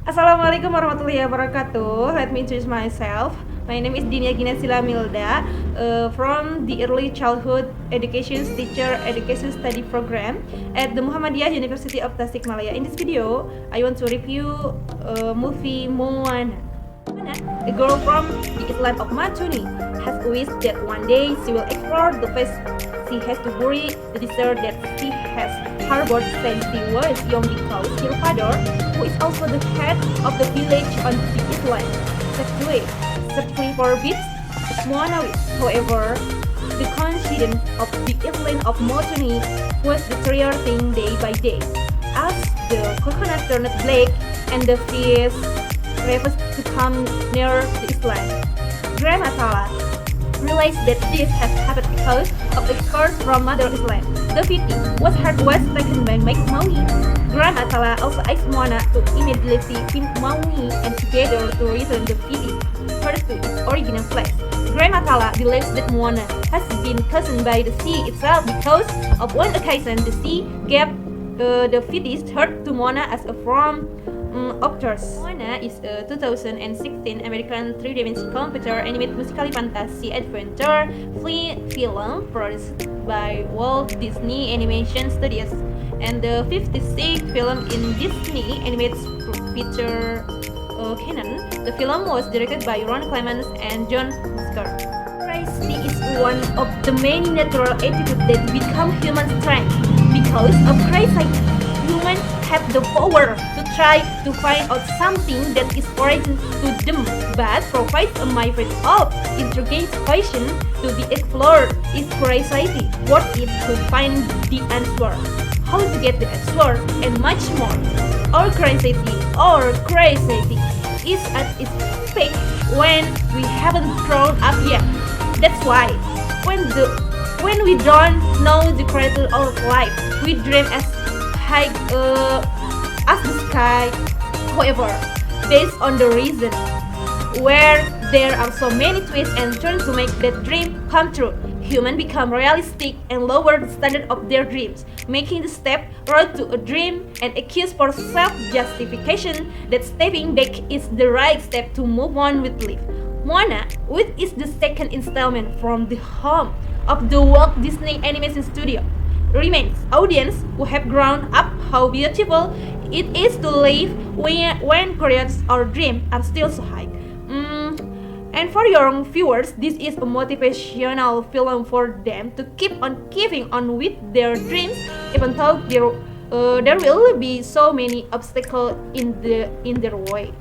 Assalamualaikum warahmatullahi wabarakatuh. Let me introduce myself. My name is Dinia Ginasila Milda from the Early Childhood Education Teacher Education Study Program at the Muhammadiyah University of Tasikmalaya. In this video, I want to review movie Moana. Moana, a girl from the island of Matuni, has wished that one day she will explore the place she has to bury the desert that she has harbored since she was young because her father, who is also the head of the village on the island, passed away, searching for beasts Moana with. However, the condition of the island of Matuni was deteriorating day by day as the coconut turned black and the fish refused to come near the island. Grandma Tala realized that this had happened because of a curse from Mother Island. The city was taken by Maui. Grandma Tala also asked Moana to immediately pin Maui and together to return the city first to its original place. Grandma Tala believes that Moana has been chosen by the sea itself because of one occasion the sea gave the fetus heard to Moana as a form of trust. Moana is a 2016 American 3D computer animated musically fantasy adventure film produced by Walt Disney Animation Studios and the 56th film in Disney animated feature canon. The film was directed by Clements and Musker. Curiosity is one of the many natural attitudes that become human strength. Because of curiosity, humans have the power to try to find out something that is foreign to them, but provides a myriad of intriguing questions to be explored. Is curiosity worth it to find the answer? How to get the answer? And much more. Our curiosity is at its peak when we haven't grown up yet. That's why when we don't know the creator of life, we dream as high as the sky. However, based on the reason where there are so many twists and turns to make that dream come true, humans become realistic and lower the standard of their dreams, making the step road to a dream and excuse for self-justification that stepping back is the right step to move on with life. Moana, which is the second installment from the home of the Walt Disney Animation Studios, reminds audience who have grown up how beautiful it is to live when careers or dreams are still so high. And for young viewers, this is a motivational film for them to keep on keeping on with their dreams, even though there will be so many obstacles in their way.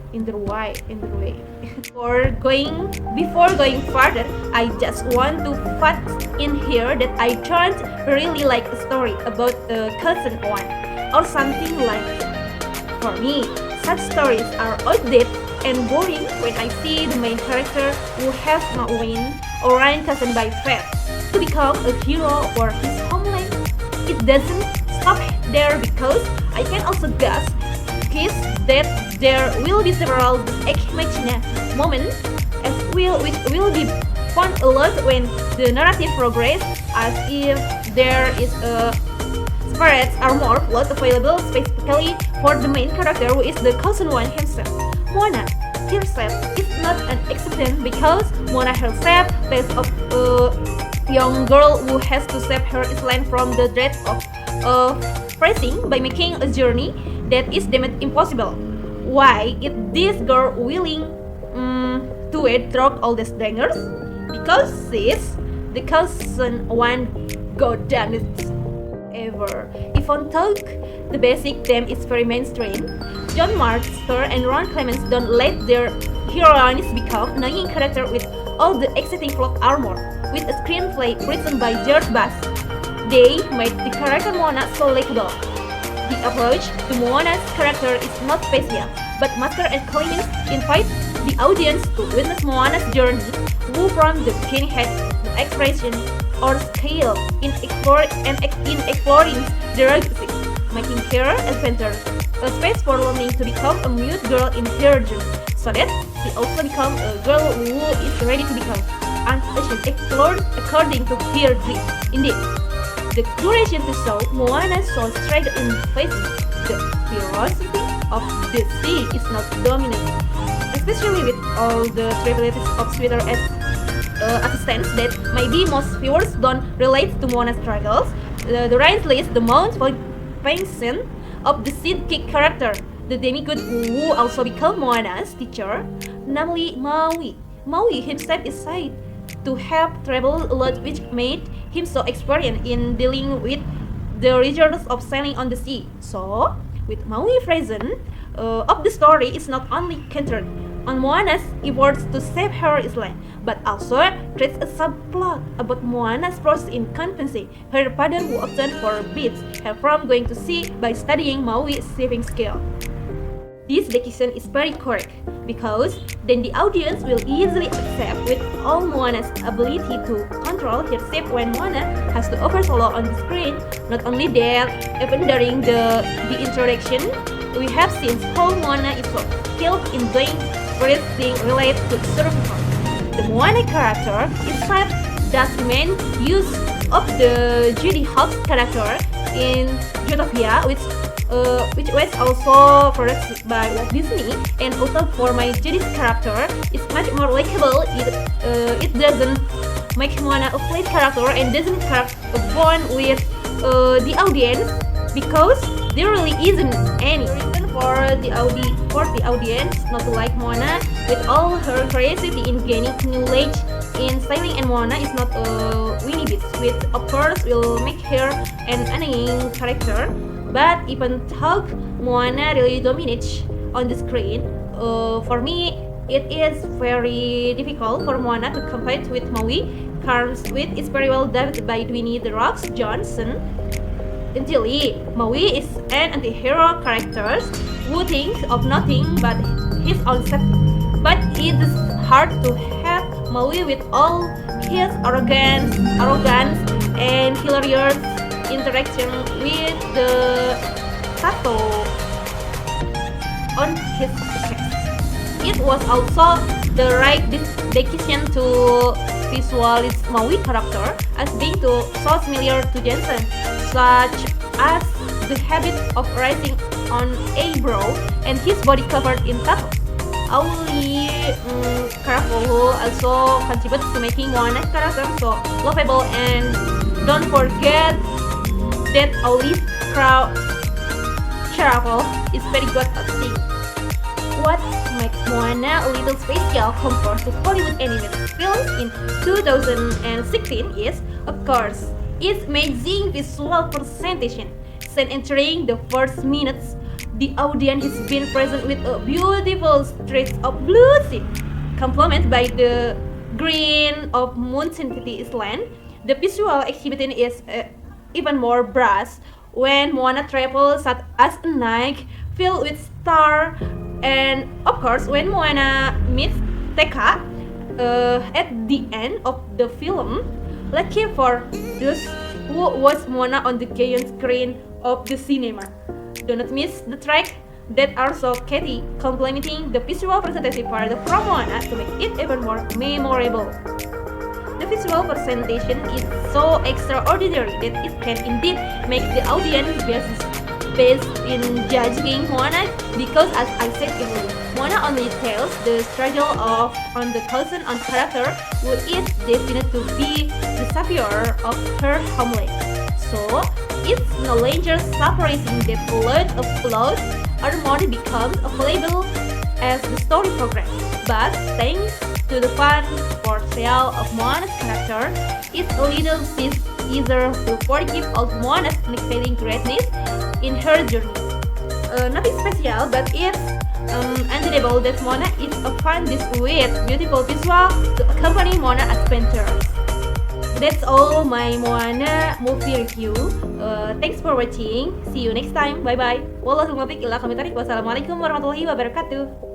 Before going further, I just want to put in here that I don't really like a story about a cousin one or something like that. For me, such stories are outdated and boring when I see the main character who has not win or run cousin by fate to become a hero for his homeland. It doesn't stop there because I can also guess that there will be several exclamation moments which will be fun a lot when the narrative progresses, as if there is a spirits or more plot available specifically for the main character who is the cousin one himself. Moana herself is not an exception because Moana herself plays a young girl who has to save her island from the dread of pressing by making a journey that is deemed impossible. Why is this girl willing to wade through all these dangers? Because she's the cousin one goddammit ever. Even though the basic theme is very mainstream, John Musker and Ron Clements don't let their heroines become annoying character with all the exciting plot armor. With a screenplay written by George Bass, they made the character Moana so likable. The approach to Moana's character is not special, but Musker and Clements invite the audience to witness Moana's journey, who from the beginning had no expression or skill in exploring the galaxy, making her adventure a space for learning to become a mute girl in her journey, so that she also become a girl who is ready to become an explored according to her dream. Indeed, the duration to show Moana so straight in facing the philosophy of the sea is not dominant, especially with all the trivialities of sweeter assistance that maybe most viewers don't relate to Moana's struggles. The rain leads the most patient of the sidekick character, the demigod who also became Moana's teacher, namely Maui. Maui himself is said to have traveled a lot, which made him so experienced in dealing with the rigors of sailing on the sea. So, with Maui present, of the story is not only centered on Moana's efforts to save her island, but also creates a subplot about Moana's process in convincing her father, who often forbids her from going to sea, by studying Maui's saving skill. This decision is very correct, because then the audience will easily accept with all Moana's ability to control her ship when Moana has to oversolo on the screen. Not only that, even during the introduction, we have seen how Moana is so skilled in doing various things related to survival. The Moana character itself does main use of the Judy Hopps character in Zootopia, which was also produced by Walt Disney, and also for my Judy's character is much more likable. It doesn't make Moana a flat character and doesn't crack a bond with the audience, because there really isn't any reason for the audience not to like Moana. With all her curiosity in gaining knowledge in sailing, and Moana is not a Winnie Beach, which of course will make her an annoying character. But even though Moana really dominates on the screen, for me it is very difficult for Moana to compete with Maui, because it is very well dubbed by Dwayne "The Rock" Johnson. Initially, Maui is an anti-hero character who thinks of nothing but his own safety. But it is hard to have Maui with all his arrogance and hilarious interaction with the tattoo on his chest. It was also the right decision to visualize Maui character as being so familiar to Jensen, such as the habit of rising on a brow and his body covered in tattoos. Auli Carafollo also contributes to making Moana's character so lovable, and don't forget that Auli Carafollo is very good at singing. What makes Moana a little special compared to Hollywood animated films in 2016 is, of course, its amazing visual presentation. Since entering the first minutes, the audience has been present with a beautiful streaks of blue sea, complemented by the green of Mountain Island. The visual exhibition is even more brass when Moana travels as a night filled with stars, and of course when Moana meets Teka at the end of the film. Lucky for those who watch Moana on the giant screen of the cinema. Do not miss the track that are so catchy, complementing the visual presentation part from Moana to make it even more memorable. The visual presentation is so extraordinary that it can indeed make the audience based in judging Moana, because as I said earlier, Moana only tells the struggle of on the cousin on character who is destined to be the savior of her homeland. So it's no longer surprising that a lot of plots or more becomes available as the story progresses. But thanks to the fun portrayal of Moana's character, it's a little bit easier to forgive of Moana's unexpected greatness in her journey. Nothing special, but it's undeniable that Moana is a fun dish with beautiful visual to accompany Moana adventures. That's all my Moana movie review. Thanks for watching. See you next time. Bye bye. Wassalamualaikum warahmatullahi wabarakatuh.